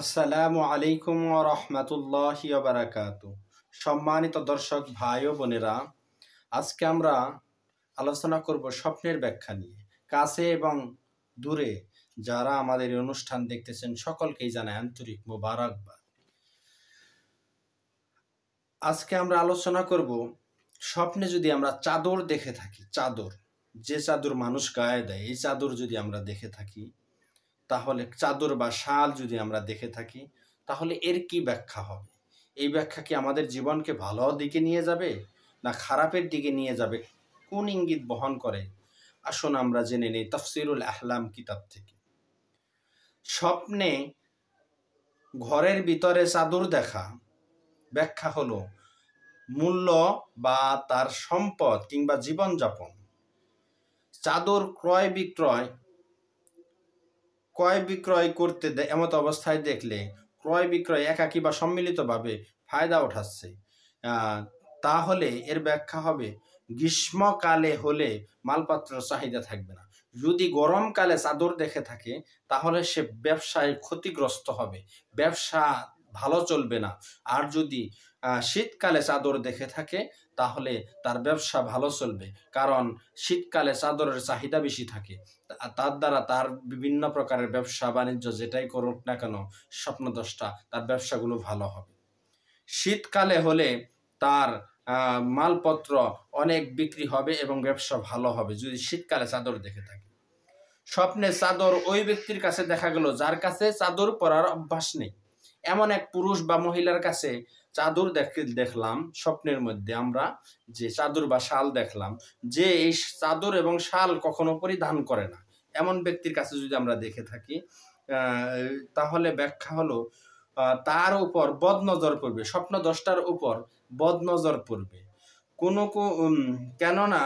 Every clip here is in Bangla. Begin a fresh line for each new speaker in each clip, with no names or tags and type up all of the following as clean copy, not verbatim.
আসসালামু আলাইকুম ওয়া রাহমাতুল্লাহি ওয়া বারাকাতুহু। সম্মানিত দর্শক ভাই ও বোনেরা, আজকে আমরা আলোচনা করব স্বপ্নের ব্যাখ্যা নিয়ে। কাছে এবং দূরে যারা আমাদের এই অনুষ্ঠান দেখতেছেন সকলকেই জানাই আন্তরিক মোবারকবাদ। আজকে আমরা আলোচনা করব স্বপ্নে যদি আমরা চাদর দেখে থাকি, যে চাদর মানুষ গায়ে দেয়, এই চাদর যদি আমরা দেখে থাকি, তাহলে চাদর বা শাল যদি আমরা দেখে থাকি, তাহলে এর কি ব্যাখ্যা হবে? এই ব্যাখ্যা কি আমাদের জীবনকে ভালো দিকে নিয়ে যাবে না খারাপের দিকে নিয়ে যাবে? কোন ইঙ্গিত বহন করে? আসুন আমরা জেনে নেই তাফসিরুল আহলাম কিতাব থেকে। স্বপ্নে ঘরের ভিতরে চাদর দেখা ব্যাখ্যা হলো মূল্য বা তার সম্পদ কিংবা জীবনযাপন। চাদর ক্রয় বিক্রয় করতে এমত অবস্থায় দেখলে ক্রয় বিক্রয় একাকী বা সম্মিলিতভাবে ফায়দা ওঠাচ্ছে, তাহলে এর ব্যাখ্যা হবে গ্রীষ্মকালে হলে মালপত্রের চাহিদা থাকবে না। যদি গরমকালে চাদর দেখে থাকে তাহলে সে ব্যবসায় ক্ষতিগ্রস্ত হবে, ব্যবসা ভালো চলবে না। আর যদি শীতকালে চাদর দেখে থাকে তাহলে তার ব্যবসা ভালো চলবে, কারণ শীতকালে চাদরের চাহিদা বেশি থাকে। তার দ্বারা তার বিভিন্ন প্রকারের ব্যবসা বাণিজ্য যেটাই করুক না কেন, স্বপ্নদ্রষ্টা তার ব্যবসাগুলো ভালো হবে। শীতকালে হলে তার মালপত্র অনেক বিক্রি হবে এবং ব্যবসা ভালো হবে যদি শীতকালে চাদর দেখে থাকে। স্বপ্নে চাদর ওই ব্যক্তির কাছে দেখা গেল যার কাছে চাদর পরার অভ্যাস নেই। এমন এক পুরুষ বা মহিলার কাছে চাদর দেখলাম স্বপ্নের মধ্যে, আমরা যে চাদর বা শাল দেখলাম, যে এই চাদর এবং শাল কখনো পরিধান করে না, এমন ব্যক্তির কাছে যদি আমরা দেখে থাকি, তাহলে ব্যাখ্যা হলো তার উপর বদনজর পড়বে, স্বপ্নদ্রষ্টার উপর বদনজর পড়বে। কেননা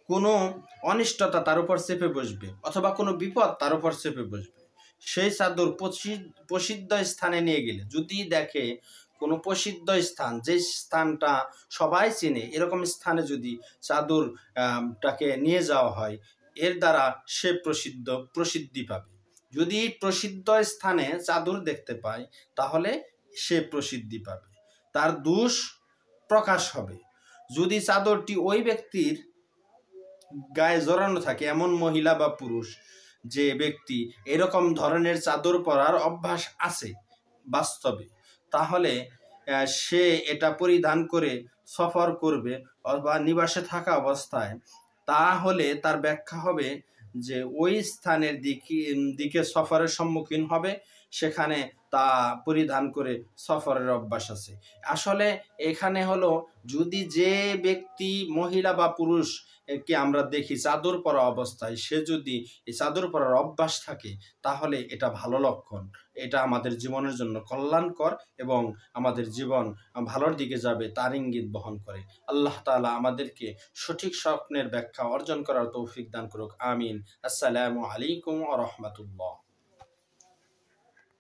কোনো অনিষ্টতা তার উপর চেপে বসবে অথবা কোনো বিপদ তার উপর চেপে বসবে। সেই চাদর প্রসিদ্ধ স্থানে নিয়ে গেলে, যদি দেখে কোনো প্রসিদ্ধ স্থান, যে স্থানটা সবাই চেনে, এরকম স্থানে যদি চাদরটাকে নিয়ে যাওয়া হয়, এর দ্বারা সে প্রসিদ্ধি পাবে। যদি প্রসিদ্ধ স্থানে চাদর দেখতে পায় তাহলে সে প্রসিদ্ধি পাবে, তার দোষ প্রকাশ হবে। যদি চাদরটি ওই ব্যক্তির গায়ে জড়ানো থাকে, এমন মহিলা বা পুরুষ যে ব্যক্তি এরকম ধরনের চাদর পরার অভ্যাস আছে বাস্তবে, তাহলে সে এটা পরিধান করে সফর করবে অথবা নিবাসে থাকা অবস্থায়, তাহলে তার ব্যাখ্যা হবে যে ওই স্থানের দিকে সফরের সম্মুখীন হবে, সেখানে তা পরিধান করে সফরের অভ্যাস আছে। আসলে এখানে হলো, যদি যে ব্যক্তি মহিলা বা পুরুষ কে আমরা দেখি চাদর পরা অবস্থায়, সে যদি এই চাদর পরার অভ্যাস থাকে তাহলে এটা ভালো লক্ষণ, এটা আমাদের জীবনের জন্য কল্যাণকর এবং আমাদের জীবন ভালোর দিকে যাবে তার ইঙ্গিত বহন করে। আল্লাহ তাআলা আমাদেরকে সঠিক স্বপ্নের ব্যাখ্যা অর্জন করার তৌফিক দান করুক, আমিন। আসসালামু আলাইকুম ওয়া রাহমাতুল্লাহ।